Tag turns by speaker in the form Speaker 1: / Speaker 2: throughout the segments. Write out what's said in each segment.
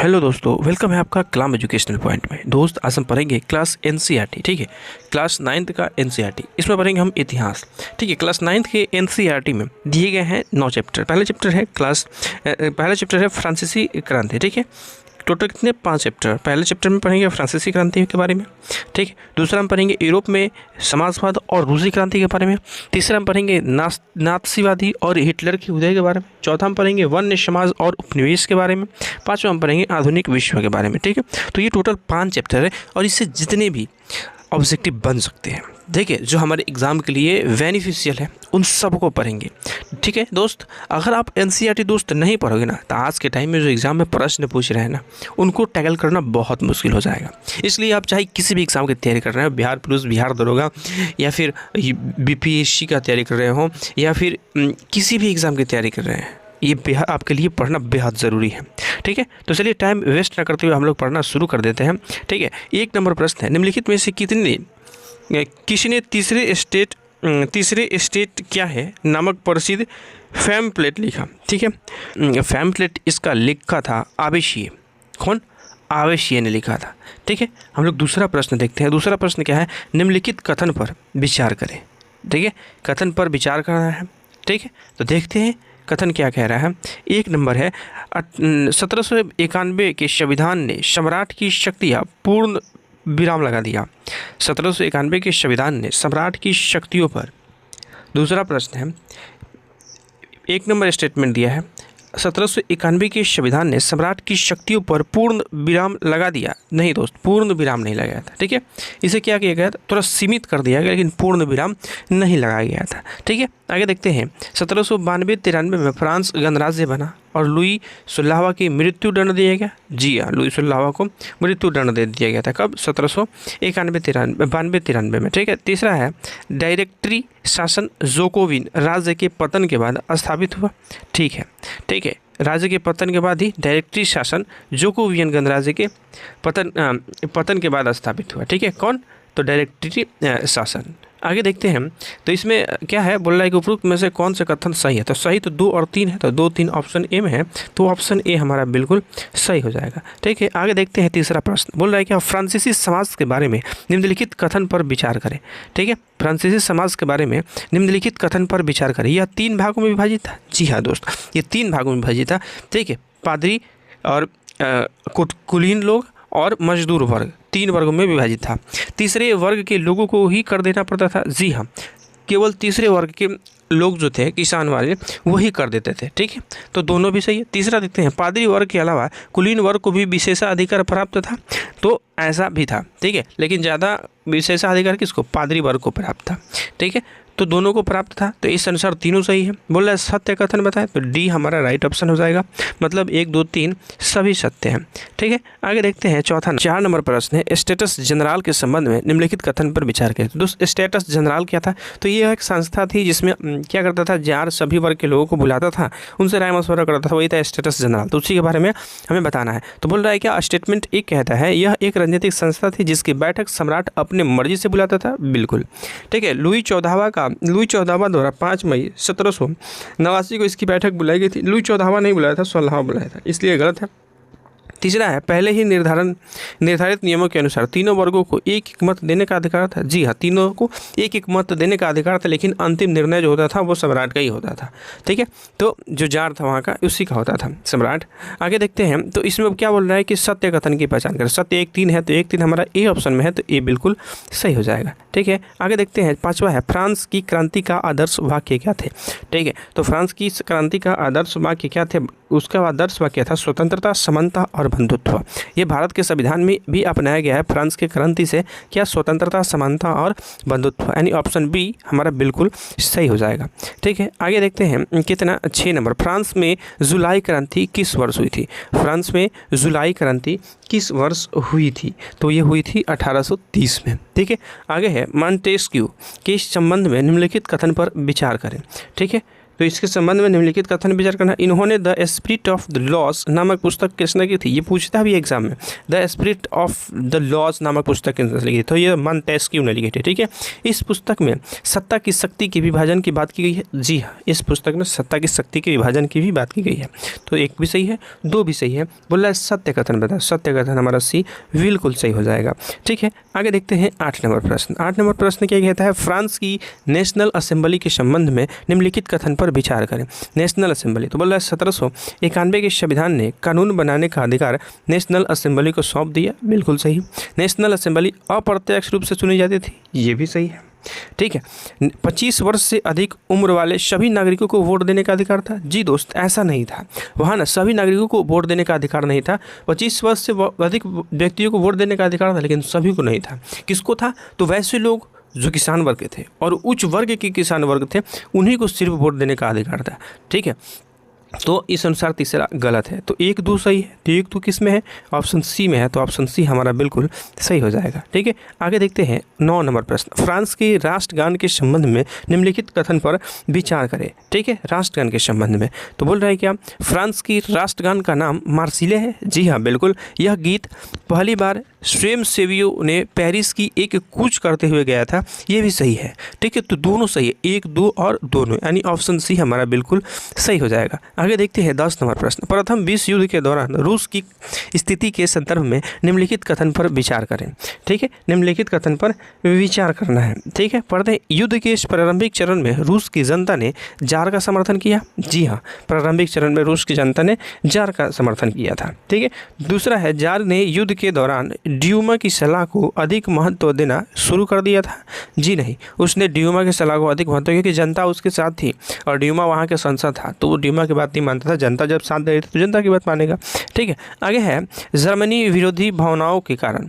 Speaker 1: Hello दोस्तों, welcome है आपका कलाम एजुकेशनल पॉइंट में। दोस्त आज हम पढ़ेंगे क्लास एनसीईआरटी, ठीक है, क्लास 9th का एनसीईआरटी। इसमें पढ़ेंगे हम इतिहास, ठीक है। क्लास 9th के एनसीईआरटी में दिए गए हैं 9 चैप्टर। पहला चैप्टर है फ्रांसीसी क्रांति, ठीक है। टोटल कितने 5 चैप्टर। पहले चैप्टर में पढ़ेंगे फ्रांसीसी क्रांति के बारे में, ठीक है। दूसरा हम पढ़ेंगे यूरोप में समाजवाद और रूसी क्रांति के बारे में। तीसरा हम पढ़ेंगे नात्सीवादी और हिटलर के उदय के बारे में। चौथा हम पढ़ेंगे वन्य समाज और उपनिवेश के बारे में। पाँचवा हम पढ़ेंगे आधुनिक विश्व के बारे में, ठीक है। तो ये टोटल 5 चैप्टर है और इससे जितने भी ऑब्जेक्टिव बन सकते हैं, देखिए, जो हमारे एग्ज़ाम के लिए बेनिफिशियल है, उन सबको पढ़ेंगे, ठीक है दोस्त। अगर आप एनसीईआरटी दोस्त नहीं पढ़ोगे ना, तो आज के टाइम में जो एग्ज़ाम में प्रश्न पूछ रहे हैं ना, उनको टैकल करना बहुत मुश्किल हो जाएगा। इसलिए आप चाहे किसी भी एग्ज़ाम की तैयारी कर रहे हो, बिहार पुलिस, बिहार दरोगा, या फिर बीपीएससी का तैयारी कर रहे हो, या फिर किसी भी एग्ज़ाम की तैयारी कर रहे हैं, ये आपके लिए पढ़ना बेहद ज़रूरी है, ठीक है। तो चलिए टाइम वेस्ट ना करते हुए हम लोग पढ़ना शुरू कर देते हैं, ठीक है। 1 नंबर प्रश्न है, निम्नलिखित में से किसने तीसरे स्टेट क्या है नामक प्रसिद्ध पैम्फलेट लिखा, ठीक है। पैम्फलेट इसका लिखा था आवेशिये। कौन? आवेशिये ने लिखा था, ठीक है। हम लोग दूसरा प्रश्न देखते हैं। दूसरा प्रश्न क्या है? निम्नलिखित कथन पर विचार करें, ठीक है। कथन पर विचार करना है, ठीक है। तो देखते हैं कथन क्या कह रहा है। 1 नंबर है, 1791 के संविधान ने सम्राट की शक्तियाँ पूर्ण विराम लगा दिया। 1791 के संविधान ने सम्राट की शक्तियों पर। दूसरा प्रश्न है, 1 नंबर स्टेटमेंट दिया है, 1791 के संविधान ने सम्राट की शक्तियों पर पूर्ण विराम लगा दिया। नहीं दोस्त, पूर्ण विराम नहीं लगाया था, ठीक है। इसे क्या किया गया था? थोड़ा सीमित कर दिया गया, लेकिन पूर्ण विराम नहीं लगाया गया था, ठीक है। आगे देखते हैं। 1792-93 में फ्रांस गणराज्य बना और लुई 16वां की मृत्यु दंड दिया गया। जी हाँ, लुई 16वां को मृत्यु दंड दे दिया गया था। कब? 1792-93 में, ठीक है। तीसरा है, डायरेक्टरी शासन जोकोविन राज्य के पतन के बाद स्थापित हुआ, ठीक है, ठीक है। राज्य के पतन के बाद ही डायरेक्टरी शासन जोकोवियन गणराज्य के पतन के बाद स्थापित हुआ, ठीक है। कौन? तो डायरेक्टरी शासन। आगे देखते हैं। तो इसमें क्या है, बोल रहा है कि उपरोक्त में से कौन से कथन सही है? तो सही तो 2 और 3 है, तो 2, 3 ऑप्शन ए में है, तो ऑप्शन ए हमारा बिल्कुल सही हो जाएगा, ठीक है। आगे देखते हैं। तीसरा प्रश्न बोल रहा है कि फ्रांसीसी समाज के बारे में निम्नलिखित कथन पर विचार करें, ठीक है। फ्रांसीसी समाज के बारे में निम्नलिखित कथन पर विचार करें। यह 3 भागों में विभाजित था। जी हाँ दोस्त, ये 3 भागों में विभाजित था, ठीक है। पादरी और कुलीन लोग और मजदूर वर्ग, 3 वर्गों में विभाजित था। तीसरे वर्ग के लोगों को ही कर देना पड़ता था। जी हाँ, केवल तीसरे वर्ग के लोग जो थे, किसान वाले, वही कर देते थे, ठीक है। तो दोनों भी सही है। तीसरा देखते हैं, पादरी वर्ग के अलावा कुलीन वर्ग को भी विशेषाधिकार प्राप्त था। तो ऐसा भी था, ठीक है, लेकिन ज़्यादा विशेषाधिकार किसको? पादरी वर्ग को प्राप्त था, ठीक है। तो दोनों को प्राप्त था, तो इस अनुसार तीनों सही है। बोल रहा है सत्य कथन बताएं, तो डी हमारा राइट ऑप्शन हो जाएगा। मतलब 1, 2, 3 सभी सत्य हैं, ठीक है। आगे देखते हैं। 4 नंबर प्रश्न है, स्टेटस जनरल के संबंध में निम्नलिखित कथन पर विचार करें। दोस्त, स्टेटस जनरल क्या था? तो ये एक संस्था थी जिसमें क्या करता था, जार सभी वर्ग के लोगों को बुलाता था, उनसे राय मशवरा करता था, वही था स्टेटस जनरल। तो उसी के बारे में हमें बताना है। तो बोल रहा है क्या? स्टेटमेंट 1 कहता है, यह एक राजनीतिक संस्था थी जिसकी बैठक सम्राट अपने मर्जी से बुलाता था। बिल्कुल, ठीक है। लुई 14वां द्वारा 5 मई 1789 को इसकी बैठक बुलाई गई थी। लुई 14वां नहीं बुलाया था, 16वां बुलाया था, इसलिए गलत है। तीसरा है, पहले ही निर्धारित नियमों के अनुसार तीनों वर्गों को एक मत देने का अधिकार था। जी हाँ, तीनों को एक मत देने का अधिकार था, लेकिन अंतिम निर्णय जो होता था वो सम्राट का ही होता था, ठीक है। तो जो जार था वहाँ का, उसी का होता था, सम्राट। आगे देखते हैं। तो इसमें अब क्या बोल रहा है कि सत्य कथन की पहचान करें। सत्य 1, 3 है, तो 1, 3 हमारा ए ऑप्शन में है, तो ए बिल्कुल सही हो जाएगा, ठीक है। आगे देखते हैं। 5वां है, फ्रांस की क्रांति का आदर्श वाक्य क्या थे, ठीक है। तो फ्रांस की क्रांति का आदर्श वाक्य क्या थे? उसका आदर्श वाक्य था स्वतंत्रता, समानता और बंधुत्व। ये भारत के संविधान में भी अपनाया गया है। फ्रांस की क्रांति से क्या? स्वतंत्रता, समानता और बंधुत्व, यानी ऑप्शन बी हमारा बिल्कुल सही हो जाएगा, ठीक है। आगे देखते हैं। कितना? 6 नंबर, फ्रांस में जुलाई क्रांति किस वर्ष हुई थी? फ्रांस में जुलाई क्रांति किस वर्ष हुई थी? तो ये हुई थी 1830 में, ठीक है। आगे है, मॉन्टेस्क्यू के संबंध में निम्नलिखित कथन पर विचार करें, ठीक है। तो इसके संबंध में निम्नलिखित कथन विचार करना। इन्होंने the spirit of the loss नामक पुस्तक किसने की थी, ये पूछता भी एग्जाम में, the spirit of the loss नामक पुस्तक किसने लिखी, तो ये मॉन्टेस्क्यू ने लिखी थी। ठीक है, इस पुस्तक में सत्ता की शक्ति के विभाजन की बात की गई है। जी हाँ, इस पुस्तक में सत्ता की शक्ति के विभाजन की भी बात की गई है। तो एक भी सही है, दो भी सही है। बोल रहा है सत्य कथन बता, सत्य कथन हमारा सी बिल्कुल सही हो जाएगा। ठीक है, आगे देखते हैं 8 नंबर प्रश्न। 8 नंबर प्रश्न क्या कहता है, फ्रांस की नेशनल असेंबली के संबंध में निम्नलिखित कथन पर विचार करें। नेशनल असेंबली, तो बोल रहा है 1791 के संविधान ने कानून बनाने का अधिकार नेशनल असेंबली को सौंप दिया। बिल्कुल सही। नेशनल असेंबली अप्रत्यक्ष रूप से चुनी जाती थी, ये भी सही है। ठीक है, 25 वर्ष से अधिक उम्र वाले सभी नागरिकों को वोट देने का अधिकार था। जी दोस्त, ऐसा नहीं था वहाँ ना, सभी नागरिकों को वोट देने का अधिकार नहीं था। 25 वर्ष से अधिक व्यक्तियों को वोट देने का अधिकार था, लेकिन सभी को नहीं था। किसको था, तो वैसे लोग जो किसान वर्ग के थे और उच्च वर्ग के किसान वर्ग थे, उन्हीं को सिर्फ वोट देने का अधिकार था। ठीक है, तो इस अनुसार तीसरा गलत है। तो 1 2 सही है, तो 1 2 किस में है, ऑप्शन सी में है, तो ऑप्शन सी हमारा बिल्कुल सही हो जाएगा। ठीक है, आगे देखते हैं 9 नंबर प्रश्न। फ्रांस के राष्ट्रगान के संबंध में निम्नलिखित कथन पर विचार करें। ठीक है, राष्ट्रगान के संबंध में तो बोल रहा है क्या, फ्रांस की राष्ट्रगान का नाम मार्सिले है। जी हाँ बिल्कुल, यह गीत पहली बार स्वयंसेवियों ने पेरिस की एक कूच करते हुए गाया था, ये भी सही है। ठीक है, तो दोनों सही है, 1 2 और दोनों, यानी ऑप्शन सी हमारा बिल्कुल सही हो जाएगा। आगे देखते हैं 10 नंबर प्रश्न। प्रथम विश्व युद्ध के दौरान रूस की स्थिति के संदर्भ में निम्नलिखित कथन पर विचार करें। ठीक है, निम्नलिखित कथन पर विचार करना है। ठीक है, पढ़ते हैं, युद्ध के इस प्रारंभिक चरण में रूस की जनता ने जार का समर्थन किया। जी हाँ, प्रारंभिक चरण में रूस की जनता ने जार का समर्थन किया था। ठीक है, दूसरा है, जार ने युद्ध के दौरान ड्यूमा की सलाह को अधिक महत्व देना शुरू कर दिया था। जी नहीं, उसने ड्यूमा की सलाह को अधिक महत्व, क्योंकि जनता उसके साथ थी और ड्यूमा वहाँ के सांसद था, तो वो ड्यूमा की बात नहीं मानता था। जनता जब साथ दे रही थी तो जनता की बात मानेगा। ठीक है, आगे है, जर्मनी विरोधी भावनाओं के कारण।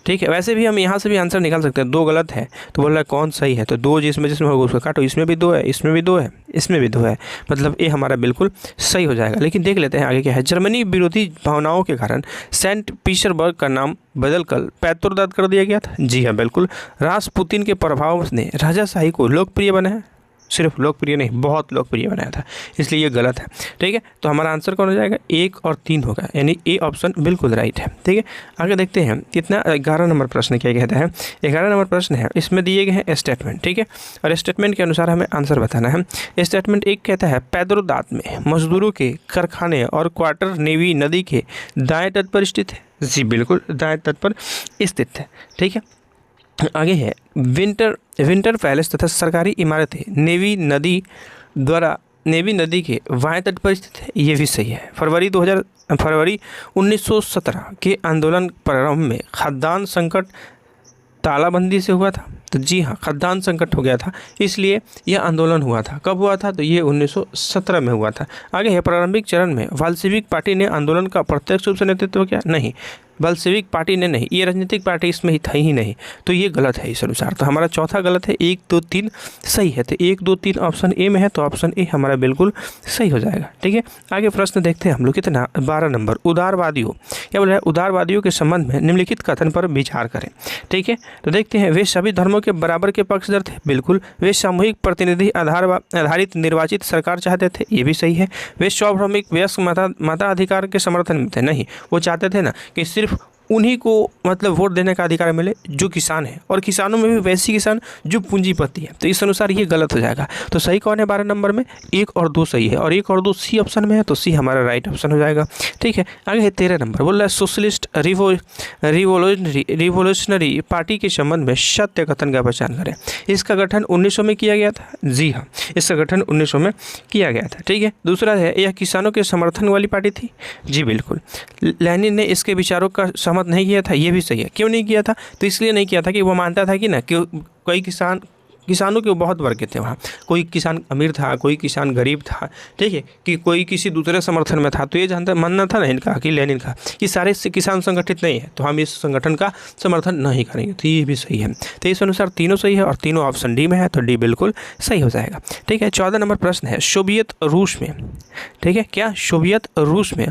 Speaker 1: ठीक है, वैसे भी हम यहाँ से भी आंसर निकाल सकते हैं, 2 गलत है, तो बोल रहा है कौन सही है, तो 2 जिसमें होगा उसको काटो, इसमें भी 2 है, इसमें भी 2 है, इसमें भी 2 है, मतलब ये हमारा बिल्कुल सही हो जाएगा। लेकिन देख लेते हैं आगे क्या है। जर्मनी विरोधी भावनाओं के कारण सेंट पीटर्सबर्ग का नाम बदलकर पेट्रोग्राद कर दिया गया था। जी हाँ बिल्कुल, रासपुतिन के प्रभाव ने राजाशाही को लोकप्रिय बनाया, सिर्फ लोकप्रिय नहीं, बहुत लोकप्रिय बनाया था, इसलिए ये गलत है। ठीक है, तो हमारा आंसर कौन हो जाएगा, 1 और 3 होगा, यानी ए ऑप्शन बिल्कुल राइट है। ठीक है, आगे देखते हैं कितना 11 नंबर प्रश्न क्या कहता है। 11 नंबर प्रश्न है, इसमें दिए गए हैं स्टेटमेंट। ठीक है, और स्टेटमेंट के अनुसार हमें आंसर बताना है। स्टेटमेंट 1 कहता है, पेट्रोग्राद में मजदूरों के कारखाने और क्वार्टर नेवी नदी के दाएं तट पर स्थित है। जी बिल्कुल, दाएं तट पर स्थित है। ठीक है, आगे है, विंटर पैलेस तथा सरकारी इमारतें नेवी नदी के बाएं तट पर स्थित है, ये भी सही है। फरवरी 1917 के आंदोलन प्रारंभ में खाद्यान्न संकट तालाबंदी से हुआ था। तो जी हाँ, खाद्यान्न संकट हो गया था, इसलिए यह आंदोलन हुआ था। कब हुआ था, तो ये 1917 में हुआ था। आगे है, प्रारंभिक चरण में बाल्शेविक पार्टी ने आंदोलन का प्रत्यक्ष रूप से नेतृत्व किया। नहीं, बाल्शेविक पार्टी ने नहीं, ये राजनीतिक पार्टी इसमें ही था ही नहीं, तो ये गलत है इस अनुसार। तो हमारा चौथा गलत है, 1 2 3 सही है। तो 1 2 3 ऑप्शन ए में है, तो ऑप्शन ए हमारा बिल्कुल सही हो जाएगा। ठीक है, आगे प्रश्न देखते हैं हम लोग, कितना 12 नंबर। उदारवादियों, क्या बोल रहा है, उदारवादियों के संबंध में निम्नलिखित कथन पर विचार करें। ठीक है, तो देखते हैं, वे सभी धर्मों के बराबर के पक्षधर थे। बिल्कुल। वे सामूहिक प्रतिनिधि आधारित निर्वाचित सरकार चाहते थे, ये भी सही है। वे सार्वभौमिक वयस्क मताधिकार के समर्थन में थे। नहीं, वो चाहते थे ना कि सिर्फ उन्हीं को मतलब वोट देने का अधिकार मिले जो किसान है, और किसानों में भी वैसे किसान जो पूंजीपति है। तो इस अनुसार ये गलत हो जाएगा। तो सही कौन है 12 नंबर में, 1 और 2 सही है, और 1 और 2 सी ऑप्शन में है, तो सी हमारा राइट ऑप्शन हो जाएगा। ठीक है, आगे है 13 नंबर। बोल रहा है, सोशलिस्ट रिवोल्यूशनरी पार्टी के संबंध में सत्य कथन का पहचान करें। इसका गठन 1900 में किया गया था। जी हाँ, इसका गठन 1900 में किया गया था। ठीक है, दूसरा है, यह किसानों के समर्थन वाली पार्टी थी। जी बिल्कुल। लेनिन ने इसके विचारों का सहमत नहीं किया था, ये भी सही है। क्यों नहीं किया था, तो इसलिए नहीं किया था कि वो मानता था कि ना कि कोई किसानों के बहुत वर्ग थे वहाँ, कोई किसान अमीर था, कोई किसान गरीब था। ठीक है, कि कोई किसी दूसरे समर्थन में था, तो ये मानना था ना इनका कि लेनिन का कि सारे किसान संगठित नहीं है, तो हम इस संगठन का समर्थन नहीं करेंगे। तो ये भी सही है। तो इस अनुसार तीनों सही है, और तीनों ऑप्शन डी में है, तो डी बिल्कुल सही हो जाएगा। ठीक है, 14 नंबर प्रश्न है, सोवियत रूस में, ठीक है क्या, सोवियत रूस में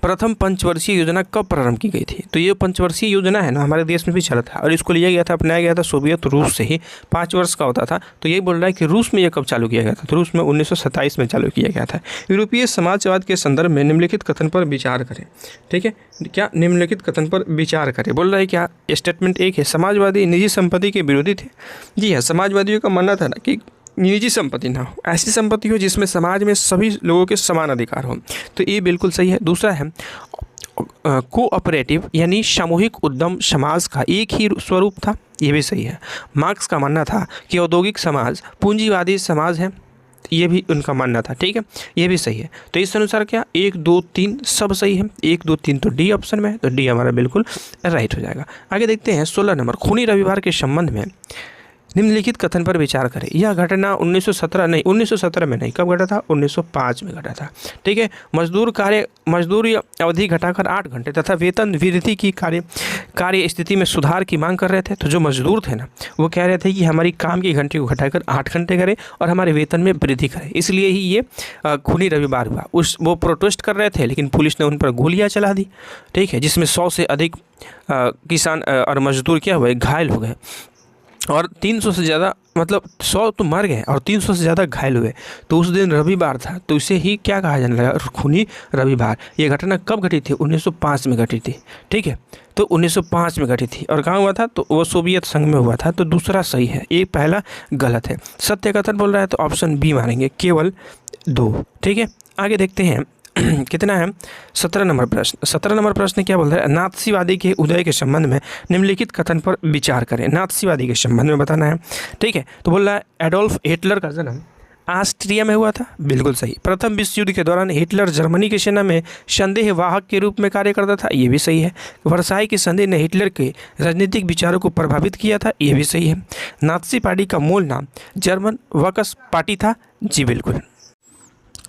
Speaker 1: प्रथम पंचवर्षीय योजना कब प्रारंभ की गई थी? तो ये पंचवर्षीय योजना है ना, हमारे देश में भी चला था और इसको लिया गया था, अपनाया गया था सोवियत रूस से ही। 5 वर्ष का होता था। तो यही बोल रहा है कि रूस में ये कब चालू किया गया था? तो रूस में 1927 में चालू किया गया था। यूरोपीय समाजवाद के संदर्भ में निम्नलिखित कथन पर विचार करें। ठीक है, क्या निम्नलिखित कथन पर विचार करें बोल रहा है। क्या स्टेटमेंट एक है, समाजवादी निजी संपत्ति के विरोधी थे। जी हाँ, समाजवादियों का मानना था ना कि निजी संपत्ति ना हो, ऐसी संपत्ति हो जिसमें समाज में सभी लोगों के समान अधिकार हो। तो ये बिल्कुल सही है। दूसरा है कोऑपरेटिव यानी सामूहिक उद्यम समाज का एक ही स्वरूप था। ये भी सही है। मार्क्स का मानना था कि औद्योगिक समाज पूंजीवादी समाज है। ये भी उनका मानना था। ठीक है, ये भी सही है। तो इस अनुसार क्या 1 2 3 सब सही है। 1 2 3 तो डी ऑप्शन में है, तो डी हमारा बिल्कुल राइट हो जाएगा। आगे देखते हैं 16 नंबर, खूनी रविवार के संबंध में निम्नलिखित कथन पर विचार करें। यह घटना 1917 में नहीं, कब घटा था? 1905 में घटा था। ठीक है, मजदूरी अवधि घटाकर 8 घंटे तथा वेतन वृद्धि की कार्य स्थिति में सुधार की मांग कर रहे थे। तो जो मजदूर थे ना, वो कह रहे थे कि हमारी काम की घंटे को घटाकर 8 घंटे करें और हमारे वेतन में वृद्धि करें। इसलिए ही ये खूनी रविवार हुआ। वो प्रोटेस्ट कर रहे थे, लेकिन पुलिस ने उन पर गोलियां चला दी। ठीक है, जिसमें 100 से अधिक किसान और मजदूर क्या हुए? घायल हो गए और 300 से ज़्यादा, मतलब 100 तो मर गए और 300 से ज़्यादा घायल हुए। तो उस दिन रविवार था, तो इसे ही क्या कहा जाने लगा? खूनी रविवार। ये घटना कब घटी थी? 1905 में घटी थी। ठीक है, तो 1905 में घटी थी। और कहाँ हुआ था? तो वो सोवियत संघ में हुआ था। तो दूसरा सही है, ये पहला गलत है। सत्य कथन बोल रहा है, तो ऑप्शन बी मानेंगे, केवल 2। ठीक है, आगे देखते हैं कितना है? 17 नंबर प्रश्न। 17 नंबर प्रश्न क्या बोल रहा है? नाथसीवादी के उदय के संबंध में निम्नलिखित कथन पर विचार करें। नाथसीवादी के संबंध में बताना है। ठीक है, तो बोल रहा है एडोल्फ हिटलर का जन्म ऑस्ट्रिया में हुआ था। बिल्कुल सही। प्रथम विश्व युद्ध के दौरान हिटलर जर्मनी की सेना में संदेहवाहक के रूप में कार्य करता था। ये भी सही है। वर्साई की संधि ने हिटलर के राजनीतिक विचारों को प्रभावित किया था। ये भी सही है। नाथसी पार्टी का मूल नाम जर्मन वर्कर्स पार्टी था। जी बिल्कुल।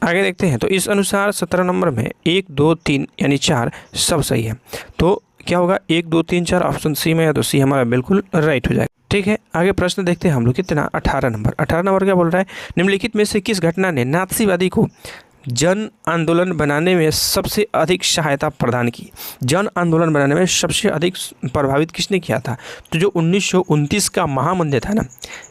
Speaker 1: आगे देखते हैं, तो इस अनुसार 17 नंबर में 1 2 3 यानी 4 सब सही है। तो क्या होगा? 1 2 3 4 ऑप्शन सी में है, तो सी हमारा बिल्कुल राइट हो जाएगा। ठीक है, आगे प्रश्न देखते हैं हम लोग। कितना? 18 नंबर। 18 नंबर क्या बोल रहा है? निम्नलिखित में से किस घटना ने नाथसीवादी को जन आंदोलन बनाने में सबसे अधिक सहायता प्रदान की? जन आंदोलन बनाने में सबसे अधिक प्रभावित किसने किया था? तो जो 1929 का महामंदी था ना,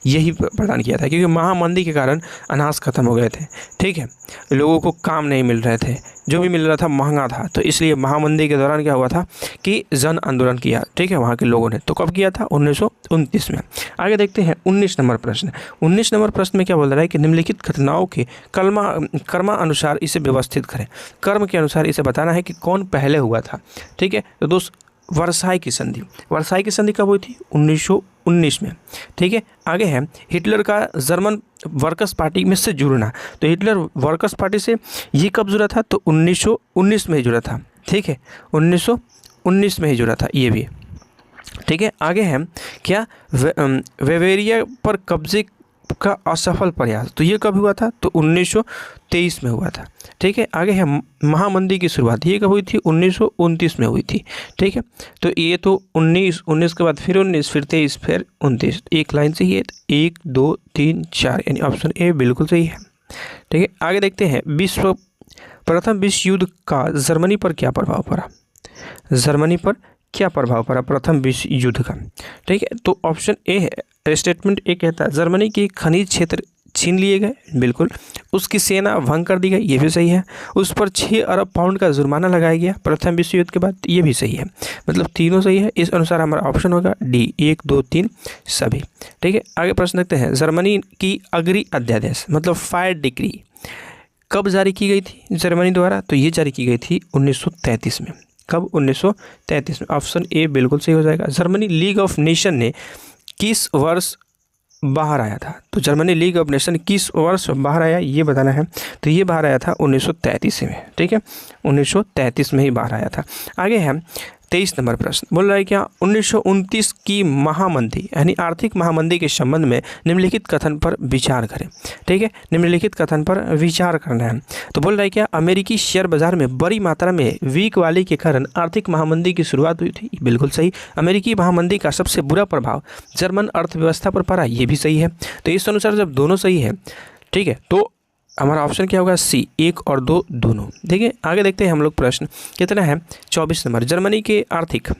Speaker 1: यही प्रदान किया था। क्योंकि महामंदी के कारण अनाज खत्म हो गए थे। ठीक है, लोगों को काम नहीं मिल रहे थे, जो भी मिल रहा था महंगा था। तो इसलिए महामंदी के दौरान क्या हुआ था कि जन आंदोलन किया। ठीक है, वहाँ के लोगों ने। तो कब किया था? 1929 में। आगे देखते हैं 19 नंबर प्रश्न। 19 नंबर प्रश्न में क्या बोल रहा है कि निम्नलिखित घटनाओं के कर्मानुसार इसे व्यवस्थित करें। कर्म के अनुसार इसे बताना है कि कौन पहले हुआ था। ठीक है, तो दोस्त वर्साई की संधि। वर्साई की संधि कब हुई थी? 1919 में। ठीक है, आगे है हिटलर का जर्मन वर्कर्स पार्टी में से जुड़ना। तो हिटलर वर्कर्स पार्टी से ये कब जुड़ा था? तो 1919 में ही जुड़ा था। ठीक है, 1919 में ही जुड़ा था ये भी। ठीक है, आगे है क्या? वेवेरिया पर कब्जे का असफल प्रयास। तो ये कब हुआ था? तो 1923 में हुआ था। ठीक है, आगे है महामंदी की शुरुआत। ये कब हुई थी? 1929 में हुई थी। ठीक है, तो ये तो 19 के बाद फिर 19, फिर 23, फिर 29, एक लाइन से ही है। 1 2 3 4 यानी ऑप्शन ए बिल्कुल सही है। ठीक है, आगे देखते हैं प्रथम विश्व युद्ध का जर्मनी पर क्या प्रभाव पड़ा? जर्मनी पर क्या प्रभाव पड़ा प्रथम विश्व युद्ध का? ठीक है, तो ऑप्शन ए है। स्टेटमेंट ए कहता है जर्मनी के खनिज क्षेत्र छीन लिए गए। बिल्कुल। उसकी सेना भंग कर दी गई। ये भी सही है। उस पर 6 अरब पाउंड का जुर्माना लगाया गया प्रथम विश्व युद्ध के बाद। ये भी सही है। मतलब तीनों सही है। इस अनुसार हमारा ऑप्शन होगा डी, 1 2 3 सभी। ठीक है, आगे प्रश्न देखते हैं। जर्मनी की अग्नि अध्यादेश मतलब फायर डिक्री कब जारी की गई थी जर्मनी द्वारा? तो ये जारी की गई थी 1933 में। कब? 1933 में। ऑप्शन ए बिल्कुल सही हो जाएगा। जर्मनी लीग ऑफ नेशन ने किस वर्ष बाहर आया था? तो जर्मनी लीग ऑफ नेशन किस वर्ष बाहर आया ये बताना है। तो ये बाहर आया था 1933 में। ठीक है, 1933 में ही बाहर आया था। आगे है 23 नंबर प्रश्न। बोल रहा है क्या? 1929 की महामंदी यानी आर्थिक महामंदी के संबंध में निम्नलिखित कथन पर विचार करें। ठीक है, निम्नलिखित कथन पर विचार करना है। तो बोल रहा है क्या? अमेरिकी शेयर बाजार में बड़ी मात्रा में वीक वाली के कारण आर्थिक महामंदी की शुरुआत हुई थी। बिल्कुल सही। अमेरिकी महामंदी का सबसे बुरा प्रभाव जर्मन अर्थव्यवस्था पर पड़ा। ये भी सही है। तो इस अनुसार जब दोनों सही है, ठीक है, तो हमारा ऑप्शन क्या होगा? सी, 1 और 2 दोनों। देखिए आगे देखते हैं हम लोग प्रश्न कितना है, 24 नंबर। जर्मनी के आर्थिक,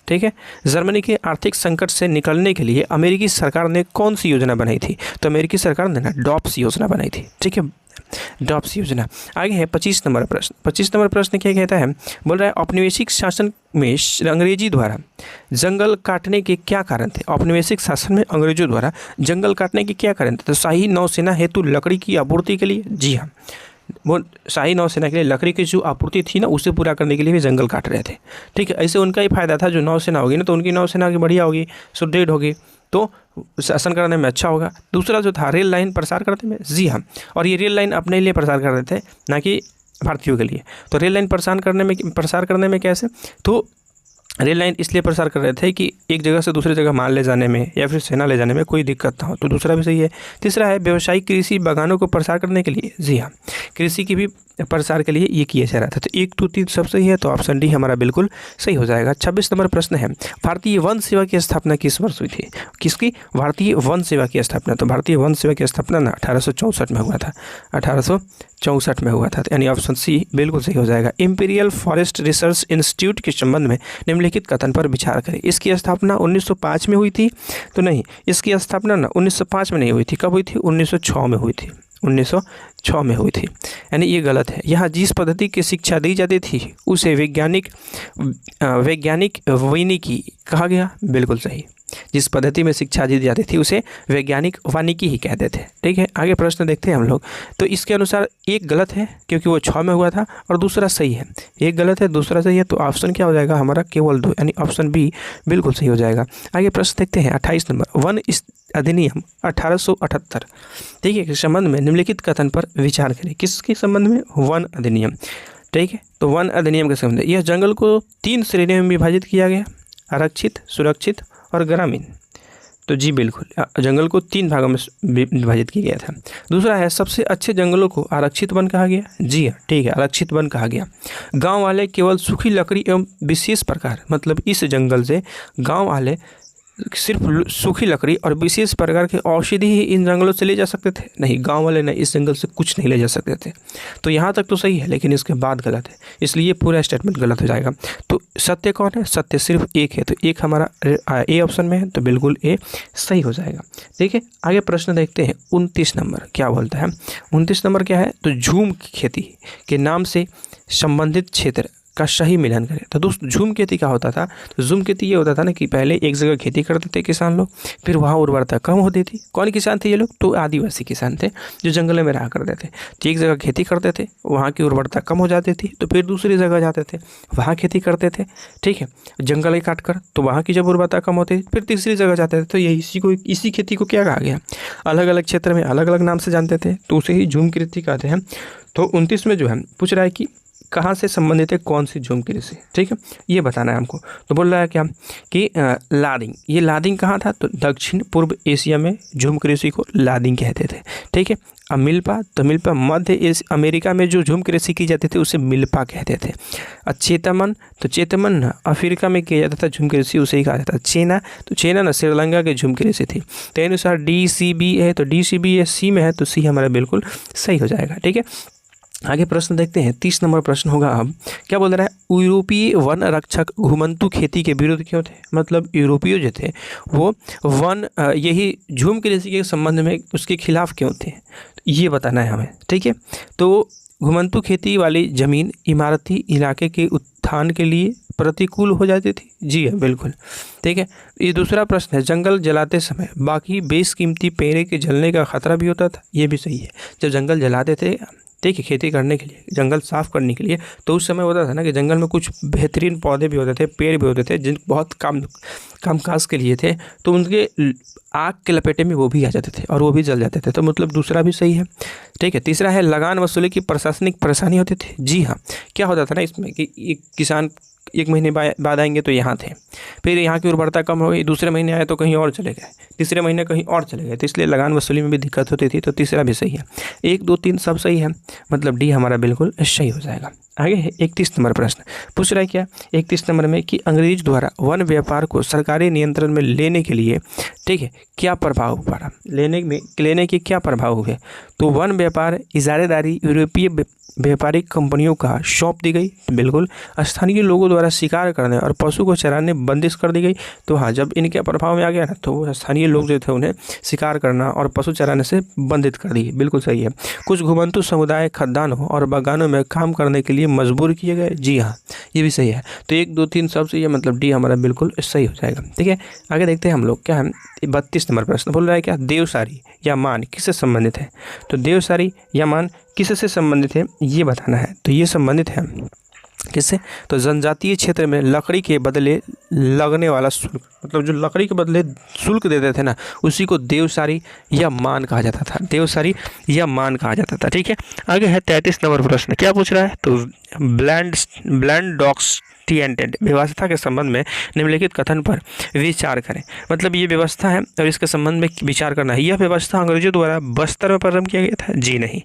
Speaker 1: ठीक है, जर्मनी के आर्थिक संकट से निकलने के लिए अमेरिकी सरकार ने कौन सी योजना बनाई थी? तो अमेरिकी सरकार ने ना डॉप्स योजना बनाई थी, ठीक है, डॉप्स योजना। आगे है 25 नंबर प्रश्न। 25 नंबर प्रश्न क्या कहता है? बोल रहा है औपनिवेशिक शासन में अंग्रेजी द्वारा जंगल काटने के क्या कारण थे? औपनिवेशिक शासन में अंग्रेजों द्वारा जंगल काटने के क्या कारण थे? तो शाही नौसेना हेतु लकड़ी की आपूर्ति के लिए। जी हाँ, वो शाही नौसेना के लिए लकड़ी की जो आपूर्ति थी ना, उसे पूरा करने के लिए भी जंगल काट रहे थे, ठीक है। ऐसे उनका ही फायदा था, जो नौसेना होगी ना तो उनकी नौसेना की बढ़िया होगी, सुदृढ़ होगी, तो शासन करने में अच्छा होगा। दूसरा जो था रेल लाइन प्रसार करने में। जी हाँ, और ये रेल लाइन अपने लिए प्रसार कर रहे थे, ना कि भारतीयों के लिए। तो रेल लाइन प्रसार करने में कैसे? तो रेल लाइन इसलिए प्रसार कर रहे थे कि एक जगह से दूसरी जगह माल ले जाने में या फिर सेना ले जाने में कोई दिक्कत ना हो। तो दूसरा भी सही है। तीसरा है व्यावसायिक कृषि बागानों को प्रसार करने के लिए। जी हाँ, कृषि की भी प्रसार के लिए ये किया जा रहा था। तो 1 2 3 सब सही है, तो ऑप्शन डी हमारा बिल्कुल सही हो जाएगा। 26 नंबर प्रश्न है भारतीय वन सेवा की स्थापना किस वर्ष हुई थी? किसकी? भारतीय वन सेवा की स्थापना। तो भारतीय वन सेवा की स्थापना ना 1864 में हुआ था, 1864 में हुआ था, यानी ऑप्शन सी बिल्कुल सही हो जाएगा। इंपीरियल फॉरेस्ट रिसर्च इंस्टीट्यूट के संबंध में निम्नलिखित कथन पर विचार करें। इसकी स्थापना 1905 में हुई थी? तो नहीं, इसकी स्थापना ना 1905 में नहीं हुई थी। कब हुई थी? 1906 में हुई थी, 1906 में हुई थी, यानी ये गलत है। यहाँ जिस पद्धति की शिक्षा दी जाती थी उसे वैज्ञानिक वानिकी कहा गया। बिल्कुल सही, जिस पद्धति में शिक्षा दी जाती थी उसे वैज्ञानिक वानिकी ही कहते थे, ठीक है। आगे प्रश्न देखते हैं हम लोग। तो इसके अनुसार एक गलत है क्योंकि वो 6 में हुआ था, और दूसरा सही है। एक गलत है, दूसरा सही है, तो ऑप्शन क्या हो जाएगा हमारा? केवल 2, यानी ऑप्शन बी बिल्कुल सही हो जाएगा। आगे प्रश्न देखते हैं 28 नंबर। वन अधिनियम 1878, ठीक है, के संबंध में निम्नलिखित कथन पर विचार करें। किसके संबंध में? वन अधिनियम, ठीक है। तो वन अधिनियम के संबंध में यह जंगल को 3 श्रेणियों में विभाजित किया गया, आरक्षित, सुरक्षित और ग्रामीण। तो जी बिल्कुल, जंगल को 3 भागों में विभाजित किया गया था। दूसरा है सबसे अच्छे जंगलों को आरक्षित वन कहा गया। जी हाँ, ठीक है, आरक्षित वन कहा गया। गांव वाले केवल सूखी लकड़ी एवं विशेष प्रकार, मतलब इस जंगल से गांव वाले सिर्फ सूखी लकड़ी और विशेष प्रकार के औषधि ही इन जंगलों से ले जा सकते थे। नहीं, गांव वाले ने इस जंगल से कुछ नहीं ले जा सकते थे। तो यहाँ तक तो सही है, लेकिन इसके बाद गलत है, इसलिए पूरा स्टेटमेंट गलत हो जाएगा। तो सत्य कौन है? सत्य सिर्फ एक है, तो एक हमारा ए ऑप्शन में है, तो बिल्कुल ए सही हो जाएगा। देखिए आगे प्रश्न देखते हैं 29 नंबर क्या बोलता है। 29 नंबर क्या है? तो झूम की खेती के नाम से संबंधित क्षेत्र का सही मिलान करें। तो दोस्त झूम खेती क्या होता था? तो झूम खेती ये होता था ना कि पहले एक जगह खेती करते थे किसान लोग, फिर वहाँ उर्वरता कम होती थी। कौन किसान थे ये लोग? तो आदिवासी किसान थे जो जंगल में रहा करते थे। तो एक जगह खेती करते थे, वहाँ की उर्वरता कम हो जाती थी, तो फिर दूसरी जगह जाते थे, वहाँ खेती करते थे, ठीक है, जंगल काट कर। तो वहाँ की जब उर्वरता कम होती थी फिर तीसरी जगह जाते थे। तो यही इसी खेती को क्या कहा गया? अलग अलग क्षेत्र में अलग अलग नाम से जानते थे, तो उसे ही झूम खेती कहते हैं। तो 29 में जो है पूछ रहा है कि कहाँ से संबंधित है, कौन सी झूम कृषि, ठीक है, ये बताना है हमको। तो बोल रहा है क्या कि लादिंग, ये लादिंग कहाँ था? तो दक्षिण पूर्व एशिया में झूम कृषि को लादिंग कहते थे, ठीक है। अब मिल्पा, तो मिल्पा मध्य अमेरिका में जो झूम कृषि की जाती थी उसे मिल्पा कहते थे। और चेतमन, तो चेतमन अफ्रीका में किया जाता था झूम कृषि, उसे ही कहा जाता था चेना। तो चेना ना श्रीलंका की झूम कृषि थी। तो अनुसार DCB है, तो DCB सी में है, तो सी हमारा बिल्कुल सही हो जाएगा, ठीक है। आगे प्रश्न देखते हैं 30 नंबर प्रश्न होगा। अब क्या बोल रहा है? यूरोपीय वन रक्षक घुमंतु खेती के विरुद्ध क्यों थे? मतलब यूरोपीय जो थे वो वन यही झूम कृषि के संबंध में उसके खिलाफ क्यों थे, ये बताना है हमें, ठीक है। तो घुमंतु खेती वाली जमीन इमारती इलाके के उत्थान के लिए प्रतिकूल हो जाती थी। जी है, बिल्कुल, ठीक है। ये दूसरा प्रश्न है जंगल जलाते समय बाकी बेशकीमती पेड़ के जलने का खतरा भी होता था। ये भी सही है, जब जंगल जलाते थे, ठीक है, खेती करने के लिए, जंगल साफ करने के लिए, तो उस समय होता था ना कि जंगल में कुछ बेहतरीन पौधे भी होते थे, पेड़ भी होते थे, जिन बहुत काम काज के लिए थे, तो उनके आग के लपेटे में वो भी आ जाते थे और वो भी जल जाते थे। तो मतलब दूसरा भी सही है, ठीक है। तीसरा है लगान वसूली की प्रशासनिक परेशानी होती थी। जी हाँ, क्या होता था ना इसमें कि एक किसान 1 महीने बाद आएंगे तो यहाँ थे, फिर यहाँ की उर्वरता कम हो गई, दूसरे महीने आए तो कहीं और चले गए, तीसरे महीने कहीं और चले गए, तो इसलिए लगान वसूली में भी दिक्कत होती थी। तो तीसरा भी सही है। 1 2 3 सब सही है, मतलब डी हमारा बिल्कुल सही हो जाएगा। आगे है 31 नंबर प्रश्न पूछ रहा है क्या 31 नंबर में कि अंग्रेज द्वारा वन व्यापार को सरकारी नियंत्रण में लेने के लिए, ठीक है, क्या प्रभाव पड़ा, लेने के क्या प्रभाव हुए। तो वन व्यापार इजारेदारी यूरोपीय व्यापारिक कंपनियों का सौंप दी गई, बिल्कुल। स्थानीय लोगों द्वारा शिकार करने और पशु को चराने बंदिश कर दी गई। तो हाँ, जब इनके प्रभाव में आ गया ना तो वो स्थानीय लोग जो थे उन्हें शिकार करना और पशु चराने से बंधित कर दी, बिल्कुल सही है। कुछ घुमंतु समुदाय खदानों और बागानों में काम करने के लिए मजबूर किए गए, जी हाँ, ये भी सही है। तो 1 2 3 सबसे ये मतलब डी हमारा बिल्कुल सही हो जाएगा, ठीक है। आगे देखते हैं हम लोग क्या है 32 नंबर प्रश्न बोल रहा है क्या देवसारी या मान किससे संबंधित है। तो देवसारी या मान किससे संबंधित है ये बताना है। तो ये संबंधित है किससे, तो जनजातीय क्षेत्र में लकड़ी के बदले लगने वाला शुल्क, मतलब जो लकड़ी के बदले शुल्क देते थे ना उसी को देवसारी या मान कहा जाता था, देवसारी या मान कहा जाता था, ठीक है। आगे है 33 नंबर प्रश्न क्या पूछ रहा है। तो ब्लैंड डॉक्स व्यवस्था के संबंध में निम्नलिखित कथन पर विचार करें। मतलब ये व्यवस्था है और इसके संबंध में विचार करना है। यह व्यवस्था अंग्रेजों द्वारा बस्तर में प्रारंभ किया गया था, जी नहीं,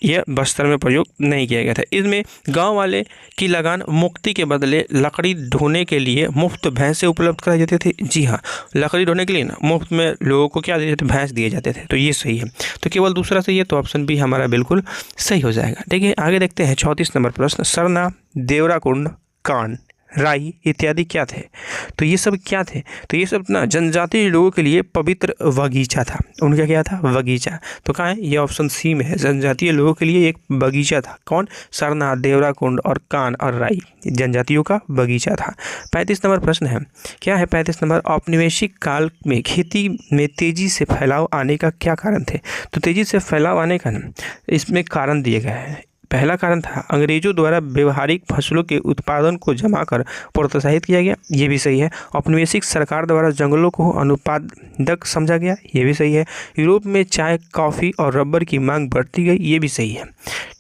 Speaker 1: यह बस्तर में प्रयोग नहीं किया गया था। इसमें गांव वाले की लगान मुक्ति के बदले लकड़ी ढोने के लिए मुफ्त भैंसें उपलब्ध कराई जाती थी, जी हाँ, लकड़ी ढोने के लिए ना मुफ्त में लोगों को क्या दिए जाते, भैंस दिए जाते थे। तो ये सही है, तो केवल दूसरा सही है, तो ऑप्शन बी हमारा बिल्कुल सही हो जाएगा, ठीक है। आगे देखते हैं 34 नंबर प्रश्न सरना देवराकुंड कान राई इत्यादि क्या थे। तो ये सब क्या थे, तो ये सब ना जनजातीय लोगों के लिए पवित्र बगीचा था, उनका क्या था, बगीचा। तो कहाँ है, ये ऑप्शन सी में है, जनजातीय लोगों के लिए एक बगीचा था। कौन, सरना देवराकुंड और कान और राई जनजातियों का बगीचा था। 35 नंबर प्रश्न है क्या है 35 नंबर औपनिवेशिक काल में खेती में तेजी से फैलाव आने का क्या कारण थे। तो तेजी से फैलाव आने का इसमें कारण दिए गए हैं। पहला कारण था अंग्रेजों द्वारा व्यवहारिक फसलों के उत्पादन को जमा कर प्रोत्साहित किया गया, ये भी सही है। औपनिवेशिक सरकार द्वारा जंगलों को अनुत्पादक समझा गया, ये भी सही है। यूरोप में चाय कॉफ़ी और रबर की मांग बढ़ती गई, ये भी सही है,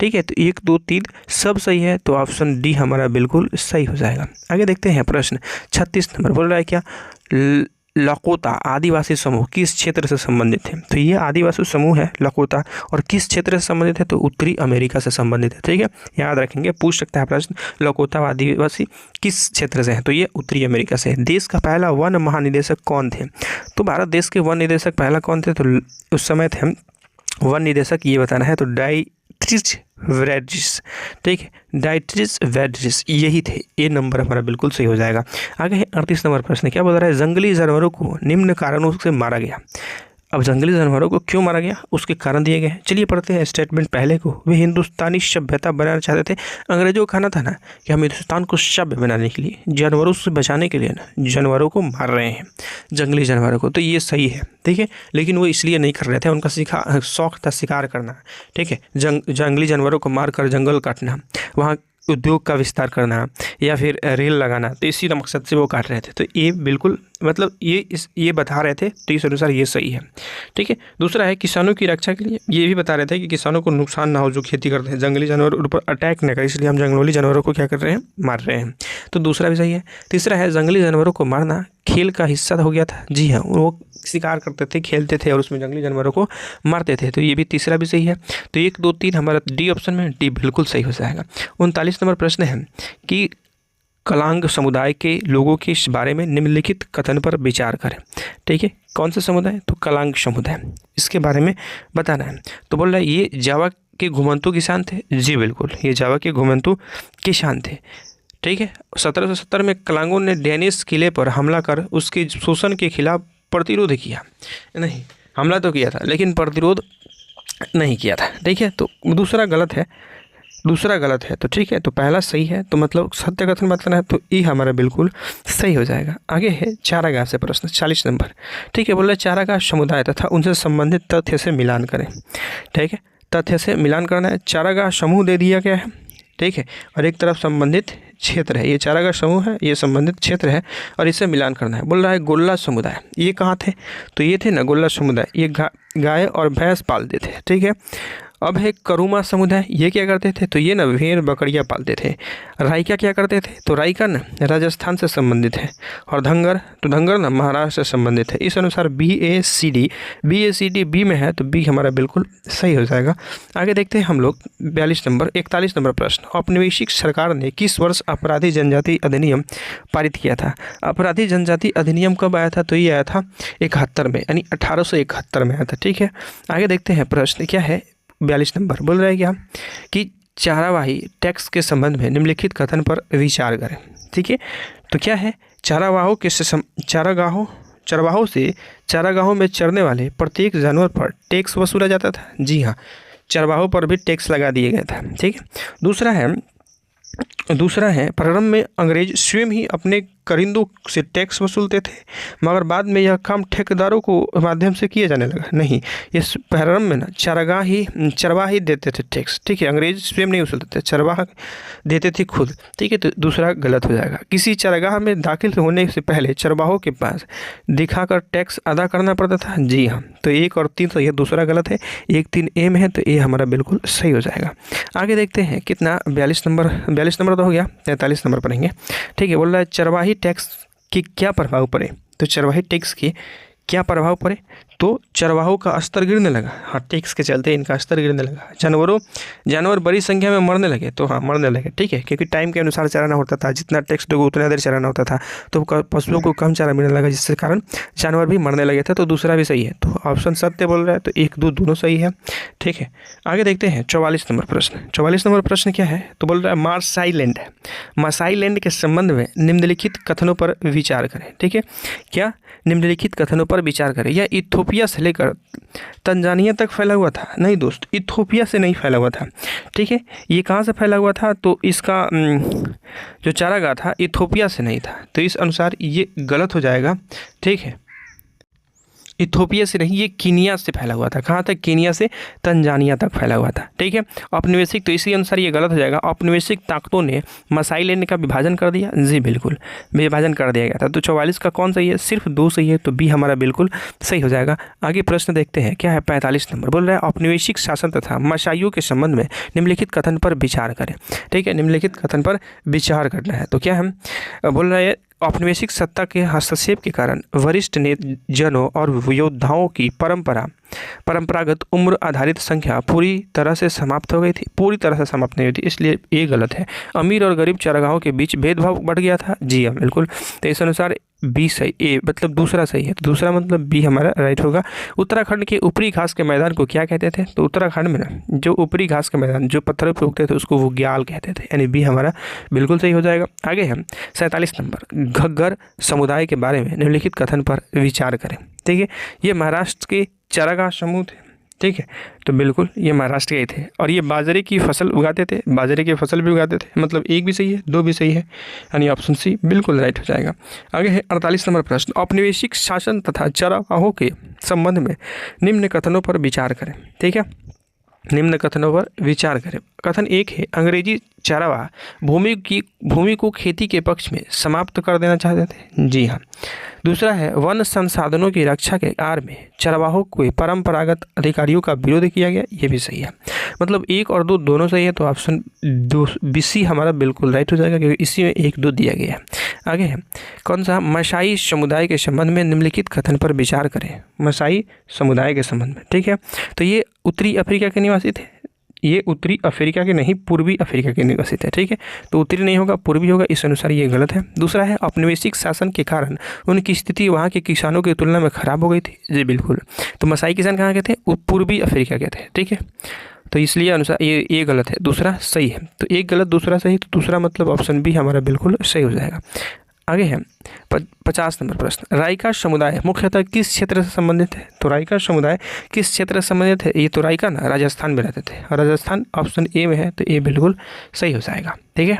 Speaker 1: ठीक है। तो 1 2 3 सब सही है, तो ऑप्शन डी हमारा बिल्कुल सही हो जाएगा। आगे देखते हैं प्रश्न 36 नंबर बोल रहा है क्या लकोता आदिवासी समूह किस क्षेत्र से संबंधित है। तो ये आदिवासी समूह है लकोता और किस क्षेत्र से संबंधित है, तो उत्तरी अमेरिका से संबंधित है, ठीक है, याद रखेंगे, पूछ सकता है प्रश्न लकोता आदिवासी किस क्षेत्र से है। तो ये उत्तरी अमेरिका से है। देश का पहला वन महानिदेशक कौन थे। तो भारत देश के वन निदेशक पहला कौन थे, तो उस समय थे वन निदेशक, ये बताना है, तो डाइट्रिच वेड्रिस, ठीक है, डाइट्रिच वेड्रिस यही थे। ये नंबर हमारा बिल्कुल सही हो जाएगा। आगे है 38 नंबर प्रश्न क्या बता रहा है जंगली जानवरों को निम्न कारणों से मारा गया। अब जंगली जानवरों को क्यों मारा गया उसके कारण दिए गए हैं। चलिए पढ़ते हैं स्टेटमेंट पहले को। वे हिंदुस्तानी सभ्यता बनाना चाहते थे। अंग्रेजों का कहना था ना कि हम हिंदुस्तान को सभ्य बनाने के लिए जानवरों से बचाने के लिए ना जानवरों को मार रहे हैं, जंगली जानवरों को। तो ये सही है, ठीक है, लेकिन वो इसलिए नहीं कर रहे थे, उनका शौक था शिकार करना, ठीक है, जंगली जानवरों को मार कर जंगल काटना, वहाँ उद्योग का विस्तार करना या फिर रेल लगाना, तो इसी मकसद से वो काट रहे थे। तो ये बिल्कुल मतलब ये बता रहे थे, तो इस अनुसार ये सही है, ठीक है। दूसरा है किसानों की रक्षा के लिए, ये भी बता रहे थे कि किसानों को नुकसान ना हो जो खेती करते हैं, जंगली जानवर उन पर अटैक न करे, इसलिए हम जंगली जानवरों को क्या कर रहे हैं, मार रहे हैं। तो दूसरा भी सही है। तीसरा है जंगली जानवरों को मारना खेल का हिस्सा हो गया था, जी हाँ, वो शिकार करते थे, खेलते थे और उसमें जंगली जानवरों को मारते थे। तो ये भी तीसरा भी सही है। तो 1 2 3 हमारा डी ऑप्शन में डी बिल्कुल सही हो जाएगा। 39 नंबर प्रश्न है कि कलांग समुदाय के लोगों के बारे में निम्नलिखित कथन पर विचार करें, ठीक है। कौन सा समुदाय, तो कलांग समुदाय, इसके बारे में बताना है। तो बोल रहा है ये जावा के घुमंतु किसान थे, जी बिल्कुल, ये जावा के घुमंतु किसान थे, ठीक है। 1770 में कलांगों ने डेनिस किले पर हमला कर उसके शोषण के खिलाफ प्रतिरोध किया, नहीं हमला तो किया था लेकिन प्रतिरोध नहीं किया था, ठीक है। तो दूसरा गलत है, तो ठीक है, तो पहला सही है, तो मतलब सत्य कथन बताना है, तो ये हमारा बिल्कुल सही हो जाएगा। आगे है चारागाह से प्रश्न 40 नंबर, ठीक है, बोल रहे चारागाह समुदाय तथा उनसे संबंधित तथ्य से मिलान करें, ठीक है, तथ्य से मिलान करना है। चारागाह समूह दे दिया गया है, ठीक है, और एक तरफ संबंधित क्षेत्र है, ये चारागाह समूह है, ये संबंधित क्षेत्र है और इससे मिलान करना है। बोल रहा है गोल्ला समुदाय, ये कहाँ थे, तो ये थे ना गोल्ला समुदाय, ये गाय और भैंस पालते थे, ठीक है, अब है करुमा समुदाय, ये क्या करते थे, तो ये ना भेड़ बकरियाँ पालते थे। राइका क्या करते थे, तो राइका ना राजस्थान से संबंधित है। और धंगर, तो धंगर ना महाराष्ट्र से संबंधित है। इस अनुसार BACD बी में है, तो बी हमारा बिल्कुल सही हो जाएगा। आगे देखते हैं हम लोग 41 नंबर प्रश्न। औपनिवेशिक सरकार ने किस वर्ष अपराधी जनजाति अधिनियम पारित किया था? अपराधी जनजाति अधिनियम कब आया था, तो ये आया था 71 में, यानी 1871 में आया था। ठीक है, आगे देखते हैं प्रश्न क्या है। 42 नंबर बोल रहा है क्या कि चारावाही टैक्स के संबंध में निम्नलिखित कथन पर विचार करें। ठीक है, तो क्या है, चरवाहों से चारागाहों में चरने वाले प्रत्येक जानवर पर टैक्स वसूला जाता था। जी हाँ, चरवाहों पर भी टैक्स लगा दिया गया था। ठीक है, दूसरा है प्रारंभ में अंग्रेज स्वयं ही अपने करिंदों से टैक्स वसूलते थे, मगर बाद में यह काम ठेकेदारों को माध्यम से किया जाने लगा। नहीं, ये प्रारंभ में ना चरवाहा ही देते थे टैक्स। ठीक है, अंग्रेज स्वयं नहीं वसूलते थे, चरवाहा देते थे खुद। ठीक है, तो दूसरा गलत हो जाएगा। किसी चरगाह में दाखिल होने से पहले चरवाहों के पास दिखाकर टैक्स अदा करना पड़ता था। जी हाँ, तो 1 और 3 तो यह दूसरा गलत है। 1, 3 ए में है, तो ये हमारा बिल्कुल सही हो जाएगा। आगे देखते हैं कितना, 42 नंबर तो हो गया, 43 नंबर पढ़ेंगे। ठीक है, बोल रहा है चरवाही टैक्स की क्या प्रभाव पड़े, तो चरवाही टैक्स की क्या प्रभाव पड़े, तो चरवाहों का स्तर गिरने लगा। हाँ, टैक्स के चलते इनका स्तर गिरने लगा। जानवर बड़ी संख्या में मरने लगे, तो हाँ मरने लगे। ठीक है, क्योंकि टाइम के अनुसार चराना होता था, जितना टैक्स दोगे उतना देर चराना होता था, तो पशुओं को कम चारा मिलने लगा, जिसके कारण जानवर भी मरने लगे थे। तो दूसरा भी सही है, तो ऑप्शन सत्य बोल रहा है, तो 1, 2 दोनों सही है। ठीक है, आगे देखते हैं 44 नंबर प्रश्न। 44 नंबर प्रश्न क्या है, तो बोल रहा है मासाई लैंड के संबंध में निम्नलिखित कथनों पर विचार करें। ठीक है, क्या निम्नलिखित कथनों पर विचार करें। यह इथोपिया से लेकर तंजानिया तक फैला हुआ था। नहीं दोस्त, इथोपिया से नहीं फैला हुआ था। ठीक है, ये कहाँ से फैला हुआ था, तो इसका जो चारागाह था इथोपिया से नहीं था, तो इस अनुसार ये गलत हो जाएगा। ठीक है, इथोपिया से नहीं, ये कीनिया से फैला हुआ था। कहाँ तक, कीनिया से तंजानिया तक फैला हुआ था। ठीक है, औपनिवेशिक, तो इसी अनुसार ये गलत हो जाएगा। औपनिवेशिक ताकतों ने मासाई लैंड का विभाजन कर दिया। जी बिल्कुल, विभाजन कर दिया गया था। तो 44 का कौन सही है, सिर्फ 2 सही है, तो बी हमारा बिल्कुल सही हो जाएगा। आगे प्रश्न देखते हैं क्या है। 45 नंबर बोल रहा है औपनिवेशिक शासन तथा मासाइयों के संबंध में निम्नलिखित कथन पर विचार करें। ठीक है, निम्नलिखित कथन पर विचार करना है। तो क्या हम बोल रहे हैं, औपनिवेशिक सत्ता के हस्तक्षेप के कारण वरिष्ठ जनों और योद्धाओं की परंपरागत उम्र आधारित संख्या पूरी तरह से समाप्त हो गई थी। पूरी तरह से समाप्त नहीं हुई थी, इसलिए ये गलत है। अमीर और गरीब चारागाहों के बीच भेदभाव बढ़ गया था। जी हाँ बिल्कुल, तो इस अनुसार बी सही, ए मतलब दूसरा सही है, तो दूसरा मतलब बी हमारा राइट होगा। उत्तराखंड के ऊपरी घास के मैदान को क्या कहते थे, तो उत्तराखंड में ना जो ऊपरी घास के मैदान जो पत्थरों पर उगते थे उसको वो ग्याल कहते थे, यानी बी हमारा बिल्कुल सही हो जाएगा। आगे हम 47 नंबर घग्गर समुदाय के बारे में निम्नलिखित कथन पर विचार करें। ठीक है, ये महाराष्ट्र के चारागाह समूह थे। ठीक है, तो बिल्कुल ये महाराष्ट्र के थे और ये बाजरे की फसल उगाते थे, बाजरे की फसल भी उगाते थे। मतलब 1 भी सही है, 2 भी सही है, यानी ऑप्शन सी बिल्कुल राइट हो जाएगा। आगे है 48 नंबर प्रश्न। औपनिवेशिक शासन तथा चरागाहों के संबंध में निम्न कथनों पर विचार करें। ठीक है, निम्न कथनों पर विचार करें। कथन 1 है अंग्रेजी चारागाह भूमि को खेती के पक्ष में समाप्त कर देना चाहते थे। जी हाँ। दूसरा है वन संसाधनों की रक्षा के आड़ में चरवाहों के परंपरागत अधिकारियों का विरोध किया गया। ये भी सही है, मतलब 1 और 2 दोनों सही है, तो ऑप्शन 2 BC हमारा बिल्कुल राइट हो जाएगा, क्योंकि इसी में 1, 2 दिया गया है। आगे है कौन सा, मसाई समुदाय के संबंध में निम्नलिखित कथन पर विचार करें। मसाई समुदाय के संबंध में, ठीक है, तो ये उत्तरी अफ्रीका के निवासी थे। ये उत्तरी अफ्रीका के नहीं, पूर्वी अफ्रीका के निवासी थे। ठीक है, तो उत्तरी नहीं होगा, पूर्वी होगा, इस अनुसार ये गलत है। दूसरा है औपनिवेशिक शासन के कारण उनकी स्थिति वहाँ के किसानों की तुलना में खराब हो गई थी। जी बिल्कुल, तो मसाई किसान कहाँ के थे, पूर्वी अफ्रीका के थे। ठीक है, तो इसलिए अनुसार ये गलत है, दूसरा सही है। तो 1 गलत दूसरा सही, तो दूसरा मतलब ऑप्शन बी हमारा बिल्कुल सही हो जाएगा। आगे है 50 नंबर प्रश्न। राइका समुदाय मुख्यतः किस क्षेत्र से संबंधित है, तो राइका समुदाय किस क्षेत्र से संबंधित है। ये तो राइका ना राजस्थान में रहते थे, राजस्थान ऑप्शन ए में है, तो ये बिल्कुल सही हो जाएगा। ठीक है।